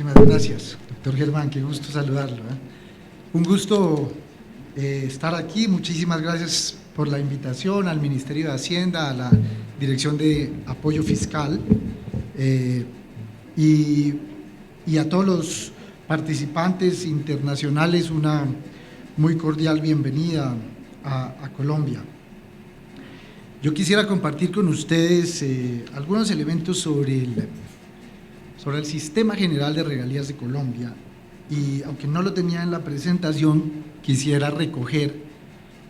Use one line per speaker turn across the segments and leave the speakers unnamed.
Muchísimas gracias, doctor Germán, qué gusto saludarlo. Un gusto estar aquí, muchísimas gracias por la invitación al Ministerio de Hacienda, a la Dirección de Apoyo Fiscal y a todos los participantes internacionales una muy cordial bienvenida a Colombia. Yo quisiera compartir con ustedes algunos elementos sobre el Sistema General de Regalías de Colombia, y aunque no lo tenía en la presentación, quisiera recoger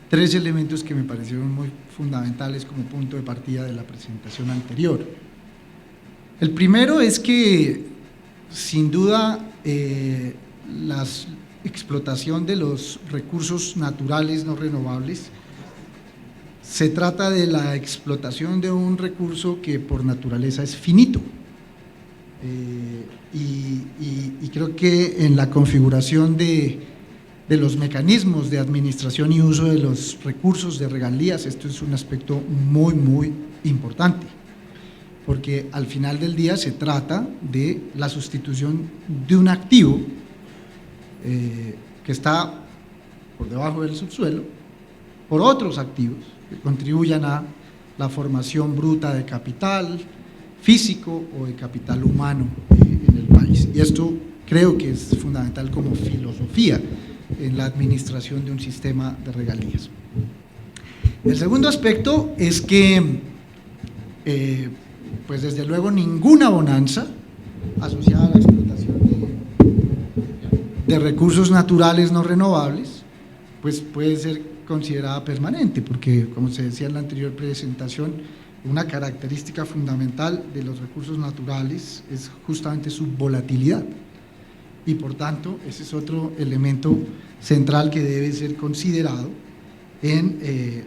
tres elementos que me parecieron muy fundamentales como punto de partida de la presentación anterior. El primero es que, sin duda, la explotación de los recursos naturales no renovables se trata de la explotación de un recurso que por naturaleza es finito. Y creo que en la configuración de los mecanismos de administración y uso de los recursos de regalías, esto es un aspecto muy, muy importante, porque al final del día se trata de la sustitución de un activo que está por debajo del subsuelo por otros activos que contribuyan a la formación bruta de capital físico o de capital humano en el país. Y esto creo que es fundamental como filosofía en la administración de un sistema de regalías. El segundo aspecto es que, pues desde luego, ninguna bonanza asociada a la explotación de recursos naturales no renovables, pues puede ser considerada permanente, porque, como se decía en la anterior presentación, una característica fundamental de los recursos naturales es justamente su volatilidad, y por tanto ese es otro elemento central que debe ser considerado en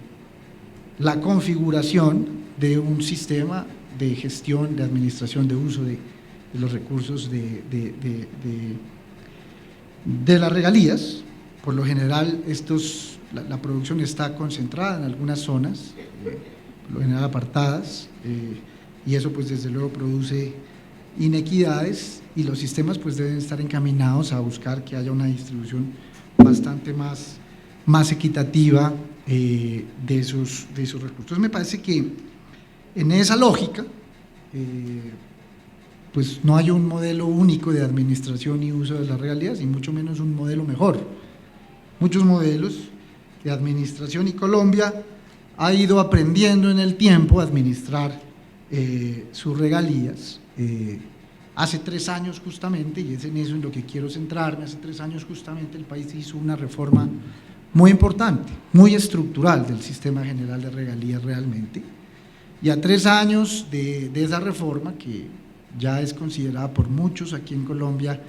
la configuración de un sistema de gestión, de administración, de uso de los recursos de las regalías. Por lo general la producción está concentrada en algunas zonas, por lo general apartadas, y eso pues desde luego produce inequidades, y los sistemas pues deben estar encaminados a buscar que haya una distribución bastante más equitativa de esos recursos. Entonces me parece que en esa lógica pues no hay un modelo único de administración y uso de las regalías, y mucho menos un modelo mejor. Muchos modelos de administración, y Colombia ha ido aprendiendo en el tiempo a administrar sus regalías. Hace 3 años justamente, y es en eso en lo que quiero centrarme, hace 3 años justamente el país hizo una reforma muy importante, muy estructural del Sistema General de Regalías realmente, y a 3 años de esa reforma, que ya es considerada por muchos aquí en Colombia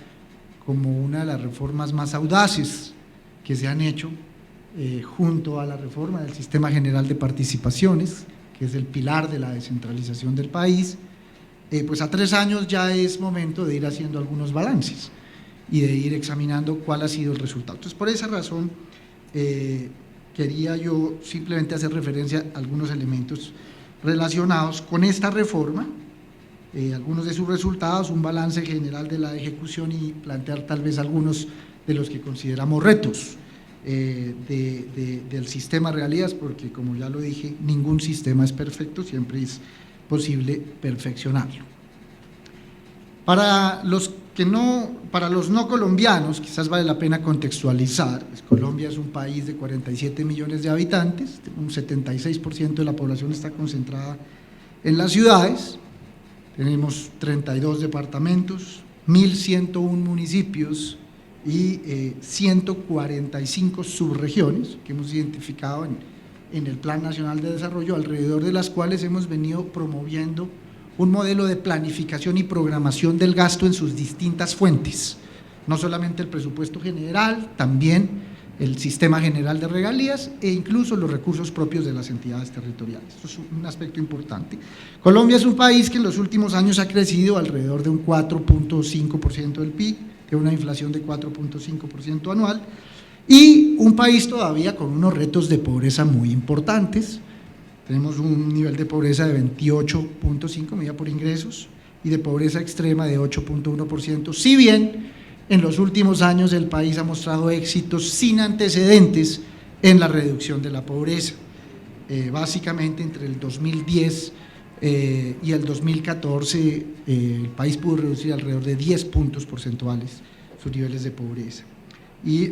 como una de las reformas más audaces que se han hecho, junto a la reforma del Sistema General de Participaciones, que es el pilar de la descentralización del país, pues a 3 años ya es momento de ir haciendo algunos balances y de ir examinando cuál ha sido el resultado. Entonces, por esa razón, quería yo simplemente hacer referencia a algunos elementos relacionados con esta reforma, algunos de sus resultados, un balance general de la ejecución, y plantear tal vez algunos de los que consideramos retos del sistema de regalías, porque como ya lo dije, ningún sistema es perfecto, siempre es posible perfeccionarlo. Para los no colombianos, quizás vale la pena contextualizar, pues Colombia es un país de 47 millones de habitantes, un 76% de la población está concentrada en las ciudades, tenemos 32 departamentos, 1.101 municipios y 145 subregiones que hemos identificado en el Plan Nacional de Desarrollo, alrededor de las cuales hemos venido promoviendo un modelo de planificación y programación del gasto en sus distintas fuentes, no solamente el presupuesto general, también el Sistema General de Regalías e incluso los recursos propios de las entidades territoriales. Esto es un aspecto importante. Colombia es un país que en los últimos años ha crecido alrededor de un 4.5% del PIB, de una inflación de 4.5% anual, y un país todavía con unos retos de pobreza muy importantes. Tenemos un nivel de pobreza de 28.5 medida por ingresos, y de pobreza extrema de 8.1%, si bien en los últimos años el país ha mostrado éxitos sin antecedentes en la reducción de la pobreza. Básicamente entre el 2010 y el 2014 el país pudo reducir alrededor de 10 puntos porcentuales sus niveles de pobreza. Y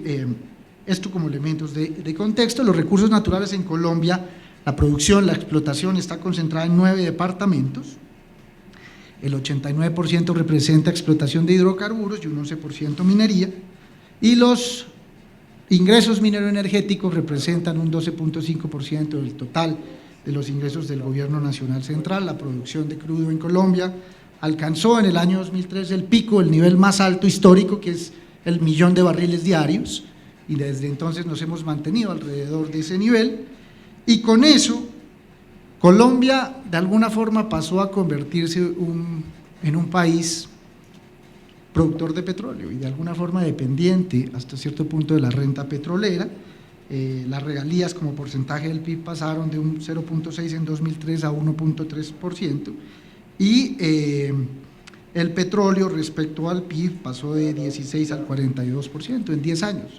esto como elementos de contexto. Los recursos naturales en Colombia, la producción, la explotación está concentrada en 9 departamentos. El 89% representa explotación de hidrocarburos y un 11% minería, y los ingresos minero-energéticos representan un 12.5% del total de los ingresos del Gobierno Nacional Central. La producción de crudo en Colombia alcanzó en el año 2003 el pico, el nivel más alto histórico, que es el 1.000.000 de barriles diarios, y desde entonces nos hemos mantenido alrededor de ese nivel, y con eso Colombia de alguna forma pasó a convertirse en un país productor de petróleo y de alguna forma dependiente hasta cierto punto de la renta petrolera. Las regalías como porcentaje del PIB pasaron de un 0.6 en 2003 a 1.3%, y el petróleo respecto al PIB pasó de 16 al 42% en 10 años.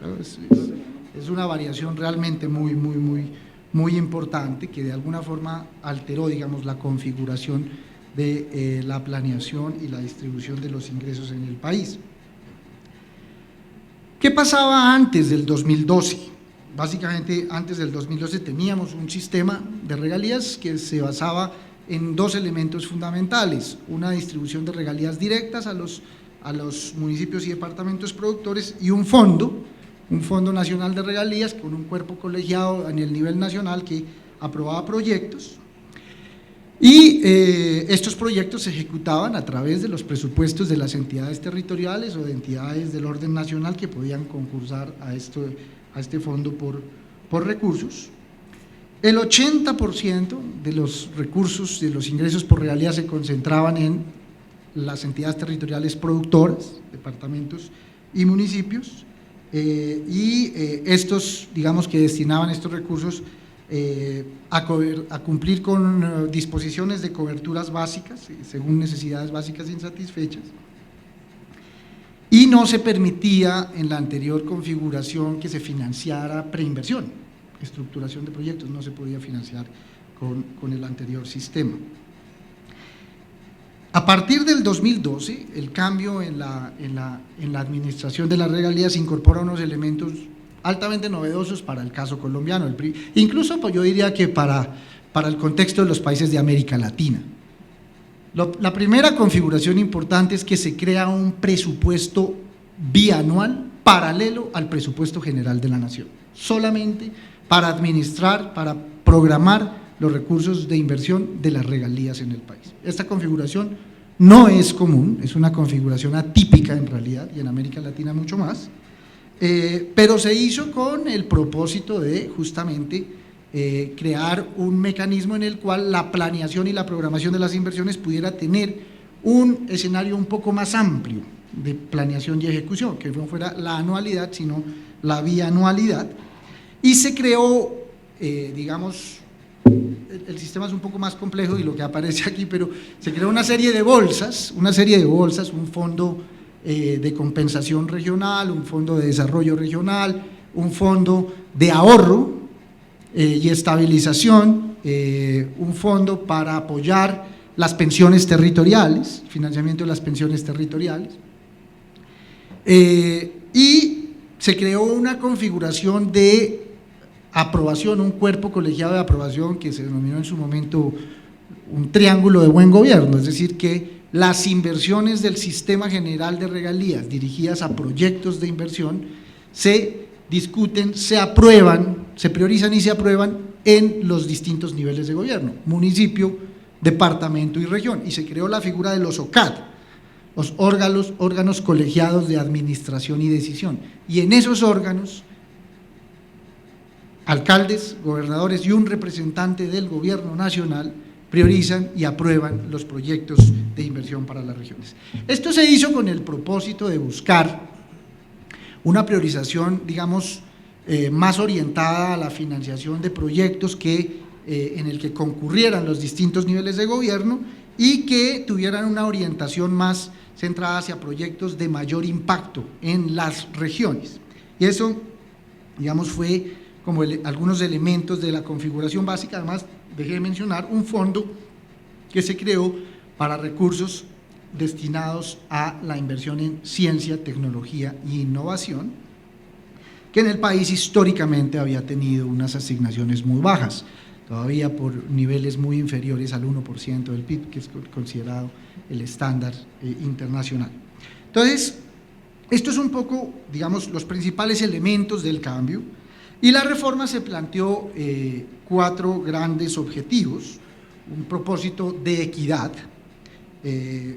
Es una variación realmente muy importante, que de alguna forma alteró, digamos, la configuración de la planeación y la distribución de los ingresos en el país. ¿Qué pasaba antes del 2012? Básicamente antes del 2012 teníamos un sistema de regalías que se basaba en 2 elementos fundamentales: una distribución de regalías directas a los municipios y departamentos productores, y un fondo nacional de regalías con un cuerpo colegiado en el nivel nacional que aprobaba proyectos, y estos proyectos se ejecutaban a través de los presupuestos de las entidades territoriales o de entidades del orden nacional que podían concursar a este fondo por recursos. El 80% de los recursos, de los ingresos por regalía, se concentraban en las entidades territoriales productoras, departamentos y municipios, y estos, digamos, que destinaban estos recursos a cumplir con disposiciones de coberturas básicas, según necesidades básicas insatisfechas, y no se permitía en la anterior configuración que se financiara preinversión, estructuración de proyectos, no se podía financiar con el anterior sistema. A partir del 2012, el cambio en la administración de las regalías incorpora unos elementos altamente novedosos para el caso colombiano, incluso pues yo diría que para el contexto de los países de América Latina. La primera configuración importante es que se crea un presupuesto bianual paralelo al presupuesto general de la nación, solamente para administrar, para programar los recursos de inversión de las regalías en el país. Esta configuración no es común, es una configuración atípica en realidad, y en América Latina mucho más, pero se hizo con el propósito de justamente crear un mecanismo en el cual la planeación y la programación de las inversiones pudiera tener un escenario un poco más amplio de planeación y ejecución, que no fuera la anualidad, sino la bianualidad, y se creó, digamos, el sistema es un poco más complejo y lo que aparece aquí, pero se creó una serie de bolsas, un fondo de compensación regional, un fondo de desarrollo regional, un fondo de ahorro y estabilización, un fondo para apoyar las pensiones territoriales, financiamiento de las pensiones territoriales, y se creó una configuración de aprobación, un cuerpo colegiado de aprobación que se denominó en su momento un triángulo de buen gobierno, es decir, que las inversiones del sistema general de regalías dirigidas a proyectos de inversión se discuten, se aprueban, se priorizan y se aprueban en los distintos niveles de gobierno, municipio, departamento y región, y se creó la figura de los OCAD, los órganos colegiados de administración y decisión, y en esos órganos alcaldes, gobernadores y un representante del gobierno nacional priorizan y aprueban los proyectos de inversión para las regiones. Esto se hizo con el propósito de buscar una priorización, digamos, más orientada a la financiación de proyectos en el que concurrieran los distintos niveles de gobierno y que tuvieran una orientación más centrada hacia proyectos de mayor impacto en las regiones. Y eso, digamos, fue como algunos elementos de la configuración básica. Además, dejé de mencionar un fondo que se creó para recursos destinados a la inversión en ciencia, tecnología e innovación, que en el país históricamente había tenido unas asignaciones muy bajas, todavía por niveles muy inferiores al 1% del PIB, que es considerado el estándar internacional. Entonces, esto es un poco, digamos, los principales elementos del cambio, y la reforma se planteó 4 grandes objetivos: un propósito de equidad,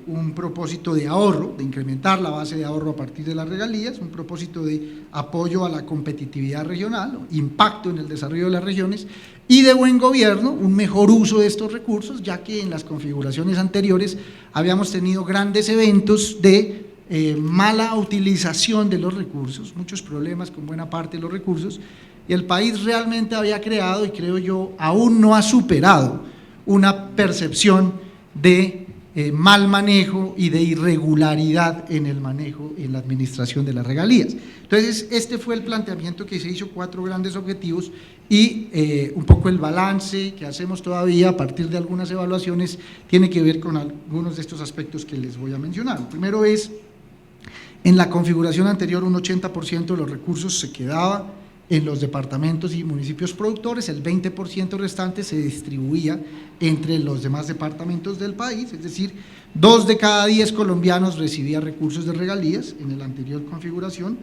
un propósito de ahorro, de incrementar la base de ahorro a partir de las regalías, un propósito de apoyo a la competitividad regional, impacto en el desarrollo de las regiones, y de buen gobierno, un mejor uso de estos recursos, ya que en las configuraciones anteriores habíamos tenido grandes eventos de mala utilización de los recursos, muchos problemas con buena parte de los recursos, y el país realmente había creado, y creo yo aún no ha superado, una percepción de mal manejo y de irregularidad en el manejo, en la administración de las regalías. Entonces, este fue el planteamiento que se hizo, 4 grandes objetivos, y un poco el balance que hacemos todavía a partir de algunas evaluaciones tiene que ver con algunos de estos aspectos que les voy a mencionar. El primero es, en la configuración anterior, un 80% de los recursos se quedaba en los departamentos y municipios productores, el 20% restante se distribuía entre los demás departamentos del país, es decir, 2 de cada 10 colombianos recibían recursos de regalías. En la anterior configuración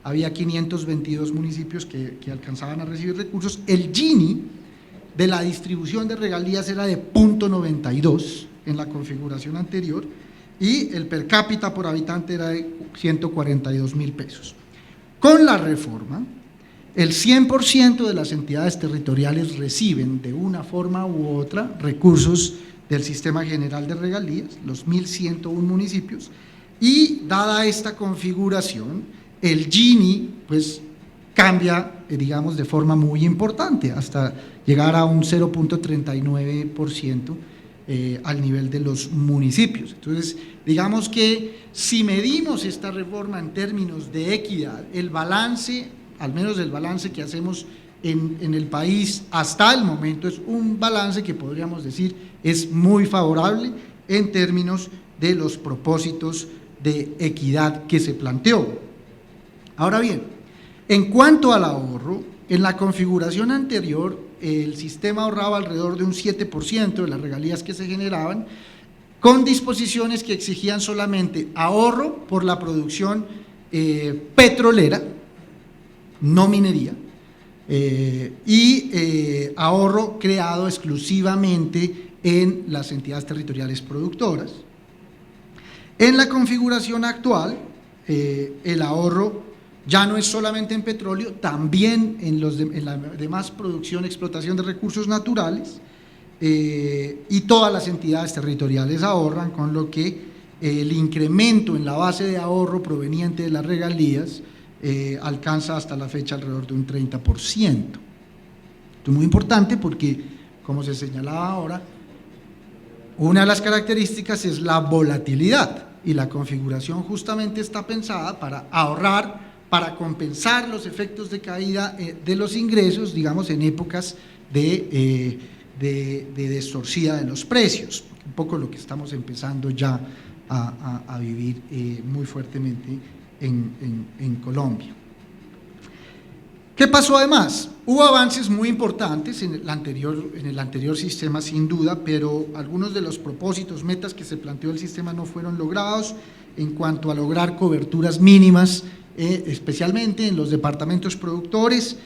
había 522 municipios que alcanzaban a recibir recursos. El Gini de la distribución de regalías era de 0.92 en la configuración anterior, y el per cápita por habitante era de 142.000 pesos. Con la reforma, el 100% de las entidades territoriales reciben de una forma u otra recursos del Sistema General de Regalías, los 1.101 municipios, y dada esta configuración, el Gini pues cambia, digamos, de forma muy importante, hasta llegar a un 0.39% al nivel de los municipios. Entonces, digamos que si medimos esta reforma en términos de equidad, el balance, al menos el balance que hacemos en el país hasta el momento, es un balance que podríamos decir es muy favorable en términos de los propósitos de equidad que se planteó. Ahora bien, en cuanto al ahorro, en la configuración anterior el sistema ahorraba alrededor de un 7% de las regalías que se generaban, con disposiciones que exigían solamente ahorro por la producción petrolera, no minería, y ahorro creado exclusivamente en las entidades territoriales productoras. En la configuración actual, el ahorro ya no es solamente en petróleo, también en la demás producción, explotación de recursos naturales, y todas las entidades territoriales ahorran, con lo que el incremento en la base de ahorro proveniente de las regalías alcanza hasta la fecha alrededor de un 30%. Esto es muy importante porque, como se señalaba ahora, una de las características es la volatilidad, y la configuración justamente está pensada para ahorrar, para compensar los efectos de caída de los ingresos, digamos, en épocas de distorsión de los precios, un poco lo que estamos empezando ya a vivir muy fuertemente en Colombia. ¿Qué pasó además? Hubo avances muy importantes en el anterior sistema, sin duda, pero algunos de los propósitos, metas que se planteó el sistema no fueron logrados en cuanto a lograr coberturas mínimas, especialmente en los departamentos productores,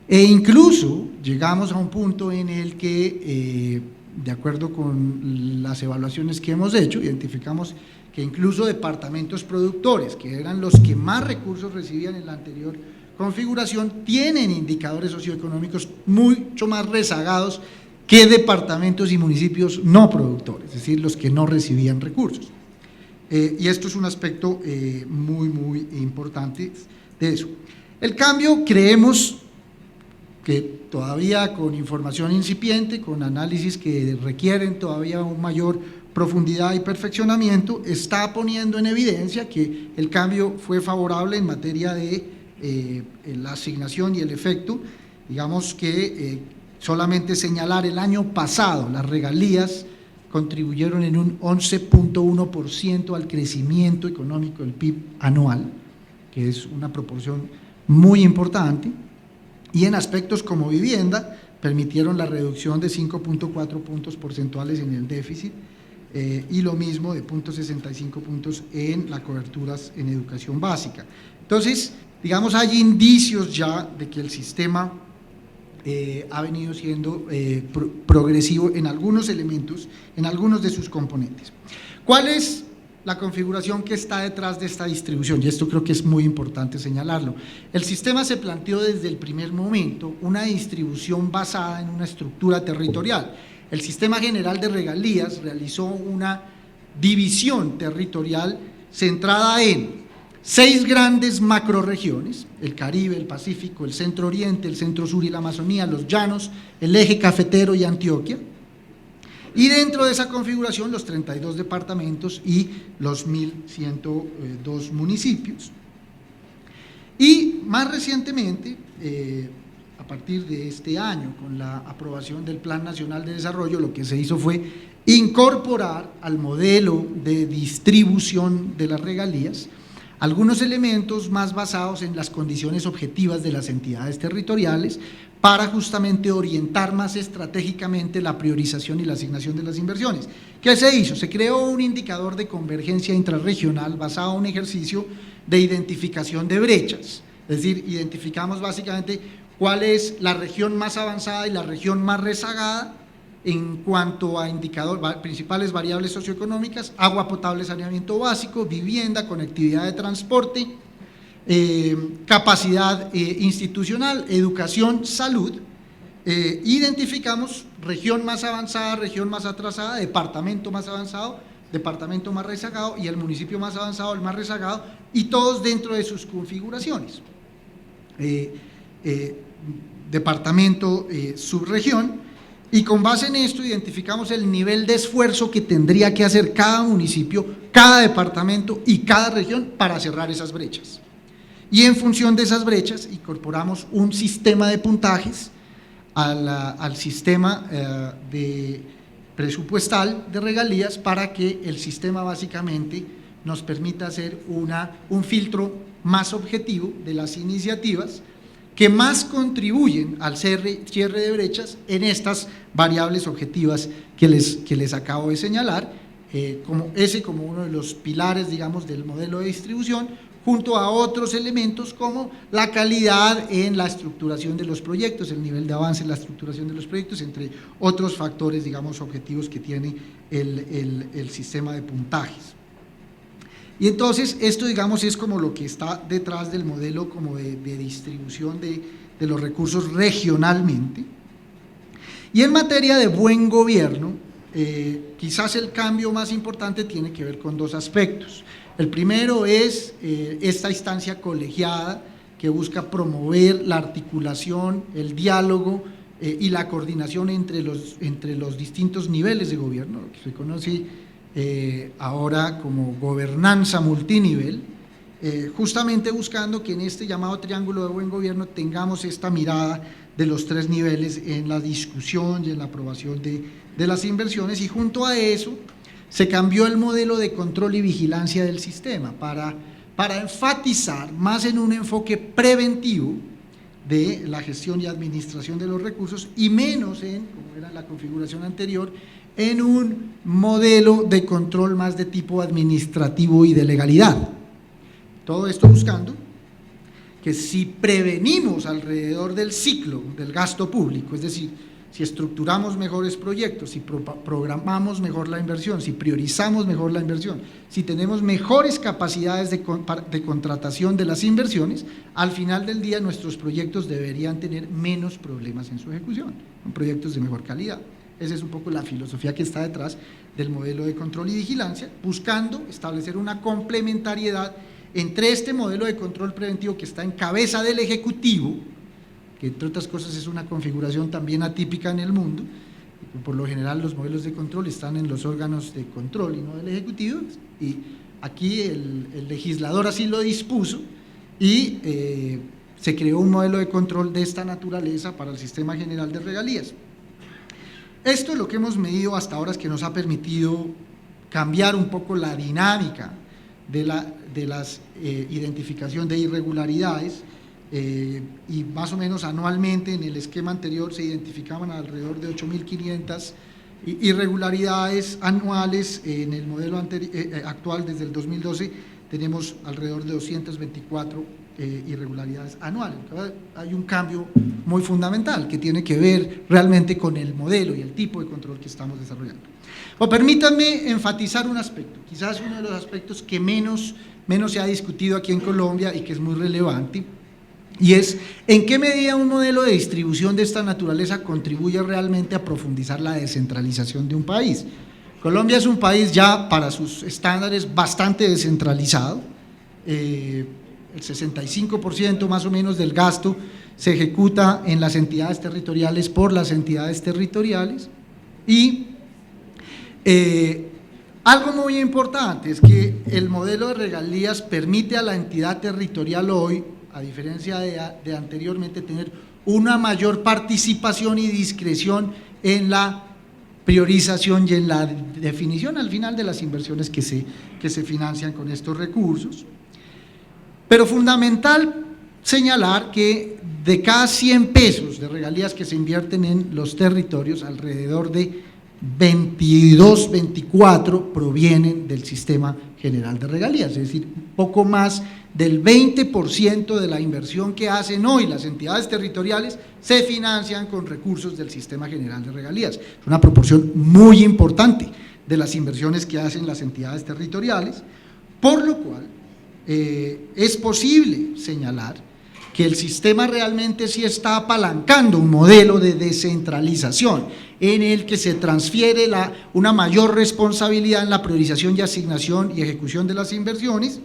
e incluso llegamos a un punto en el que, de acuerdo con las evaluaciones que hemos hecho, identificamos que incluso departamentos productores, que eran los que más recursos recibían en la anterior configuración, tienen indicadores socioeconómicos mucho más rezagados que departamentos y municipios no productores, es decir, los que no recibían recursos. Y esto es un aspecto muy, muy importante de eso. El cambio, creemos que todavía con información incipiente, con análisis que requieren todavía un mayor profundidad y perfeccionamiento, está poniendo en evidencia que el cambio fue favorable en materia de la asignación y el efecto. Digamos que solamente señalar el año pasado, las regalías contribuyeron en un 11.1% al crecimiento económico del PIB anual, que es una proporción muy importante, y en aspectos como vivienda permitieron la reducción de 5.4 puntos porcentuales en el déficit y lo mismo de 0.65 puntos en las coberturas en educación básica. Entonces, digamos, hay indicios ya de que el sistema ha venido siendo progresivo en algunos elementos, en algunos de sus componentes. ¿Cuál es la configuración que está detrás de esta distribución? Y esto creo que es muy importante señalarlo. El sistema se planteó desde el primer momento una distribución basada en una estructura territorial. El Sistema General de Regalías realizó una división territorial centrada en 6 grandes macroregiones: el Caribe, el Pacífico, el Centro Oriente, el Centro Sur y la Amazonía, los Llanos, el Eje Cafetero y Antioquia. Y dentro de esa configuración los 32 departamentos y los 1.102 municipios. Y más recientemente, a partir de este año, con la aprobación del Plan Nacional de Desarrollo, lo que se hizo fue incorporar al modelo de distribución de las regalías algunos elementos más basados en las condiciones objetivas de las entidades territoriales para justamente orientar más estratégicamente la priorización y la asignación de las inversiones. ¿Qué se hizo? Se creó un indicador de convergencia intrarregional basado en un ejercicio de identificación de brechas, es decir, identificamos básicamente cuál es la región más avanzada y la región más rezagada en cuanto a principales variables socioeconómicas: agua potable, saneamiento básico, vivienda, conectividad de transporte, capacidad institucional, educación, salud. Identificamos región más avanzada, región más atrasada, departamento más avanzado, departamento más rezagado, y el municipio más avanzado, el más rezagado, y todos dentro de sus configuraciones. Departamento, subregión. Y con base en esto identificamos el nivel de esfuerzo que tendría que hacer cada municipio, cada departamento y cada región para cerrar esas brechas. Y en función de esas brechas incorporamos un sistema de puntajes al sistema presupuestal de regalías, para que el sistema básicamente nos permita hacer un filtro más objetivo de las iniciativas que más contribuyen al cierre de brechas en estas variables objetivas que les acabo de señalar, como uno de los pilares, digamos, del modelo de distribución, junto a otros elementos como la calidad en la estructuración de los proyectos, el nivel de avance en la estructuración de los proyectos, entre otros factores, digamos, objetivos que tiene el sistema de puntajes. Y entonces esto, digamos, es como lo que está detrás del modelo como de distribución de los recursos regionalmente. Y en materia de buen gobierno, quizás el cambio más importante tiene que ver con 2 aspectos. El primero es esta instancia colegiada que busca promover la articulación, el diálogo y la coordinación entre los distintos niveles de gobierno, lo que se conoce ahora como gobernanza multinivel, justamente buscando que en este llamado triángulo de buen gobierno tengamos esta mirada de los 3 niveles en la discusión y en la aprobación de las inversiones. Y junto a eso se cambió el modelo de control y vigilancia del sistema para enfatizar más en un enfoque preventivo de la gestión y administración de los recursos, y menos en, como era la configuración anterior, en un modelo de control más de tipo administrativo y de legalidad. Todo esto buscando que si prevenimos alrededor del ciclo del gasto público, es decir, si estructuramos mejores proyectos, si programamos mejor la inversión, si priorizamos mejor la inversión, si tenemos mejores capacidades de contratación de las inversiones, al final del día nuestros proyectos deberían tener menos problemas en su ejecución, con proyectos de mejor calidad. Esa es un poco la filosofía que está detrás del modelo de control y vigilancia, buscando establecer una complementariedad entre este modelo de control preventivo que está en cabeza del Ejecutivo, que entre otras cosas es una configuración también atípica en el mundo, Por lo general los modelos de control están en los órganos de control y no del Ejecutivo, y aquí el legislador así lo dispuso y se creó un modelo de control de esta naturaleza para el Sistema General de Regalías. Esto es lo que hemos medido hasta ahora, es que nos ha permitido cambiar un poco la dinámica de la identificación de irregularidades, y más o menos anualmente en el esquema anterior se identificaban alrededor de 8.500 irregularidades anuales. En el modelo actual, desde el 2012, tenemos alrededor de 224 irregularidades anuales. Hay un cambio muy fundamental que tiene que ver realmente con el modelo y el tipo de control que estamos desarrollando. Bueno, permítanme enfatizar un aspecto, quizás uno de los aspectos que menos se ha discutido aquí en Colombia y que es muy relevante, y es en qué medida un modelo de distribución de esta naturaleza contribuye realmente a profundizar la descentralización de un país. Colombia es un país ya para sus estándares bastante descentralizado, el 65% más o menos del gasto se ejecuta en las entidades territoriales por las entidades territoriales, y algo muy importante es que el modelo de regalías permite a la entidad territorial hoy, a diferencia de anteriormente, tener una mayor participación y discreción en la priorización y en la definición al final de las inversiones que se financian con estos recursos. Pero fundamental señalar que de cada 100 pesos de regalías que se invierten en los territorios, alrededor de 22, 24 provienen del Sistema General de Regalías, es decir, poco más del 20% de la inversión que hacen hoy las entidades territoriales se financian con recursos del Sistema General de Regalías. Es una proporción muy importante de las inversiones que hacen las entidades territoriales, por lo cual es posible señalar que el sistema realmente sí está apalancando un modelo de descentralización en el que se transfiere una mayor responsabilidad en la priorización y asignación y ejecución de las inversiones,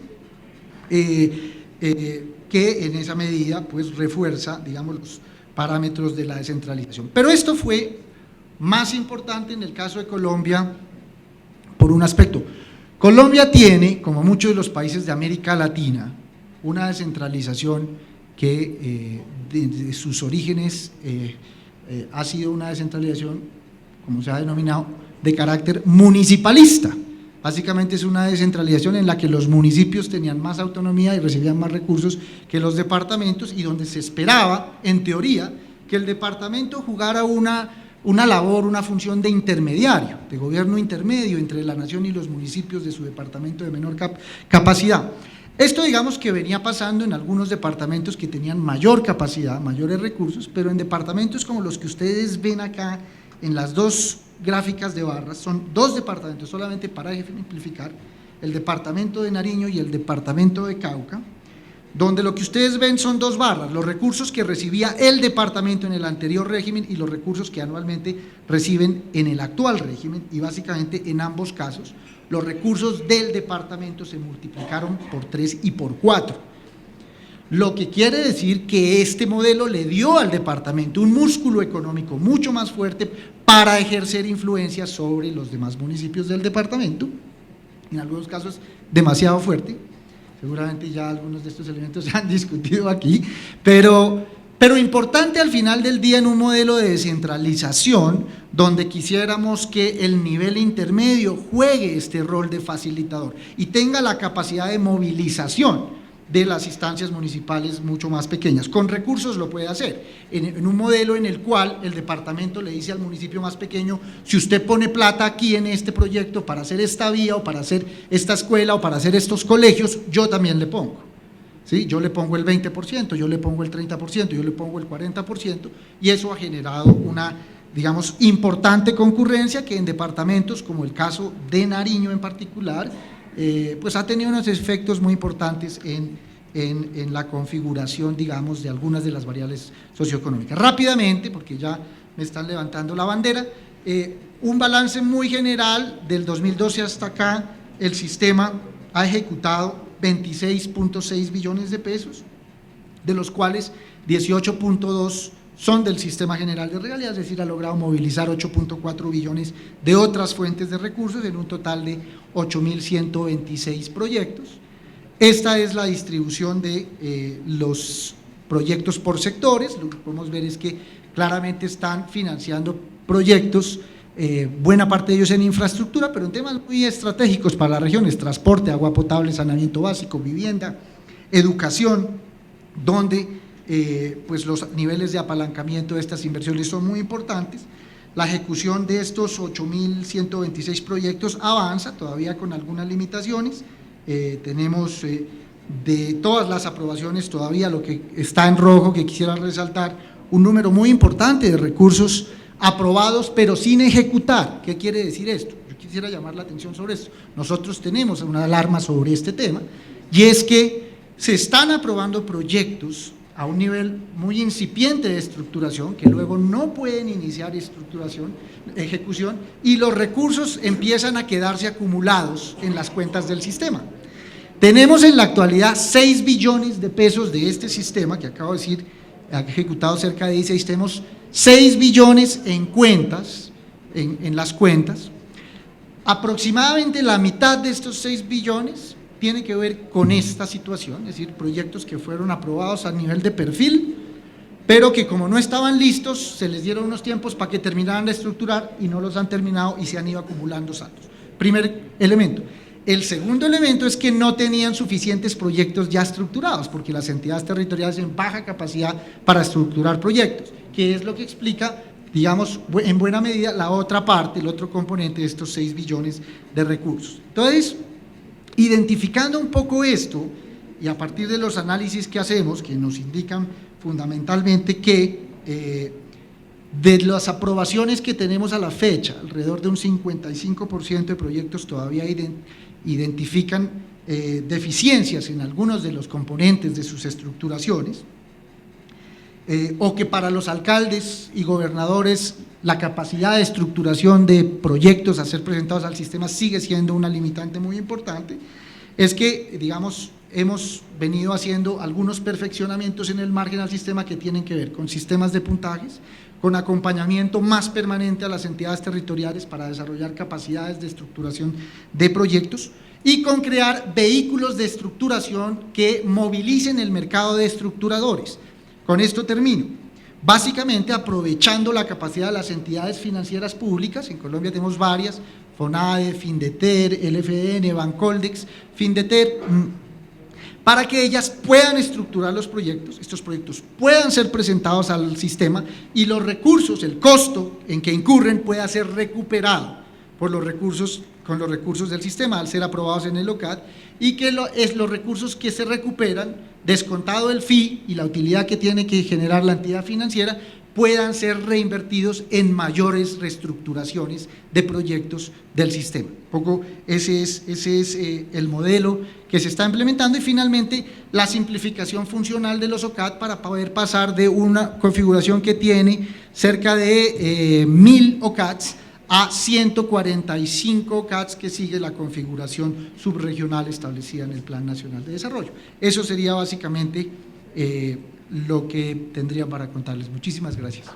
que en esa medida pues refuerza, digamos, los parámetros de la descentralización. Pero esto fue más importante en el caso de Colombia por un aspecto. Colombia tiene, como muchos de los países de América Latina, una descentralización que desde sus orígenes ha sido una descentralización, como se ha denominado, de carácter municipalista. Básicamente es una descentralización en la que los municipios tenían más autonomía y recibían más recursos que los departamentos, y donde se esperaba, en teoría, que el departamento jugara una labor, una función de intermediario, de gobierno intermedio entre la nación y los municipios de su departamento de menor capacidad. Esto, digamos, que venía pasando en algunos departamentos que tenían mayor capacidad, mayores recursos, pero en departamentos como los que ustedes ven acá en las dos gráficas de barras, son dos departamentos, solamente para ejemplificar, el departamento de Nariño y el departamento de Cauca, donde lo que ustedes ven son dos barras, los recursos que recibía el departamento en el anterior régimen y los recursos que anualmente reciben en el actual régimen, y básicamente en ambos casos los recursos del departamento se multiplicaron por 3 y por 4, lo que quiere decir que este modelo le dio al departamento un músculo económico mucho más fuerte para ejercer influencia sobre los demás municipios del departamento, en algunos casos demasiado fuerte. Seguramente ya algunos de estos elementos se han discutido aquí, pero importante al final del día en un modelo de descentralización donde quisiéramos que el nivel intermedio juegue este rol de facilitador y tenga la capacidad de movilización de las instancias municipales mucho más pequeñas. Con recursos lo puede hacer, en un modelo en el cual el departamento le dice al municipio más pequeño: si usted pone plata aquí en este proyecto para hacer esta vía o para hacer esta escuela o para hacer estos colegios, yo también le pongo. ¿Sí? Yo le pongo el 20%, yo le pongo el 30%, yo le pongo el 40%, y eso ha generado una, digamos, importante concurrencia que en departamentos como el caso de Nariño en particular, pues ha tenido unos efectos muy importantes en la configuración, digamos, de algunas de las variables socioeconómicas. Rápidamente, porque ya me están levantando la bandera, un balance muy general del 2012 hasta acá: el sistema ha ejecutado 26.6 billones de pesos, de los cuales 18.2 son del Sistema General de Regalías, es decir, ha logrado movilizar 8.4 billones de otras fuentes de recursos en un total de 8.126 proyectos. Esta es la distribución de los proyectos por sectores. Lo que podemos ver es que claramente están financiando proyectos, buena parte de ellos en infraestructura, pero en temas muy estratégicos para las regiones: transporte, agua potable, saneamiento básico, vivienda, educación, donde pues los niveles de apalancamiento de estas inversiones son muy importantes. La ejecución de estos 8.126 proyectos avanza, todavía con algunas limitaciones. Tenemos de todas las aprobaciones todavía lo que está en rojo, que quisiera resaltar, un número muy importante de recursos aprobados pero sin ejecutar. ¿Qué quiere decir esto? Yo quisiera llamar la atención sobre esto. Nosotros tenemos una alarma sobre este tema, y es que se están aprobando proyectos a un nivel muy incipiente de estructuración, que luego no pueden iniciar ejecución, y los recursos empiezan a quedarse acumulados en las cuentas del sistema. Tenemos en la actualidad 6 billones de pesos de este sistema, que acabo de decir, ha ejecutado cerca de 16, tenemos 6 billones en cuentas, en las cuentas. Aproximadamente la mitad de estos 6 billones tiene que ver con esta situación, es decir, proyectos que fueron aprobados a nivel de perfil, pero que como no estaban listos, se les dieron unos tiempos para que terminaran de estructurar y no los han terminado y se han ido acumulando saldos. Primer elemento. El segundo elemento es que no tenían suficientes proyectos ya estructurados, porque las entidades territoriales tienen baja capacidad para estructurar proyectos, que es lo que explica, digamos, en buena medida la otra parte, el otro componente de estos 6 billones de recursos. Entonces, identificando un poco esto, y a partir de los análisis que hacemos, que nos indican fundamentalmente que de las aprobaciones que tenemos a la fecha, alrededor de un 55% de proyectos todavía identifican deficiencias en algunos de los componentes de sus estructuraciones, o que para los alcaldes y gobernadores la capacidad de estructuración de proyectos a ser presentados al sistema sigue siendo una limitante muy importante. Es que, digamos, hemos venido haciendo algunos perfeccionamientos en el margen al sistema que tienen que ver con sistemas de puntajes, con acompañamiento más permanente a las entidades territoriales para desarrollar capacidades de estructuración de proyectos, y con crear vehículos de estructuración que movilicen el mercado de estructuradores. Con esto termino. Básicamente aprovechando la capacidad de las entidades financieras públicas. En Colombia tenemos varias: FONADE, Findeter, LFN, Bancoldex, Findeter, para que ellas puedan estructurar los proyectos, estos proyectos puedan ser presentados al sistema y los recursos, el costo en que incurren pueda ser recuperado por los recursos, con los recursos del sistema al ser aprobados en el OCAD, y que los recursos que se recuperan, descontado el fee y la utilidad que tiene que generar la entidad financiera, puedan ser reinvertidos en mayores reestructuraciones de proyectos del sistema. Un poco ese es el modelo que se está implementando, y finalmente la simplificación funcional de los OCAD para poder pasar de una configuración que tiene cerca de 1000 OCADs a 145 OCADs, que sigue la configuración subregional establecida en el Plan Nacional de Desarrollo. Eso sería básicamente lo que tendría para contarles. Muchísimas gracias.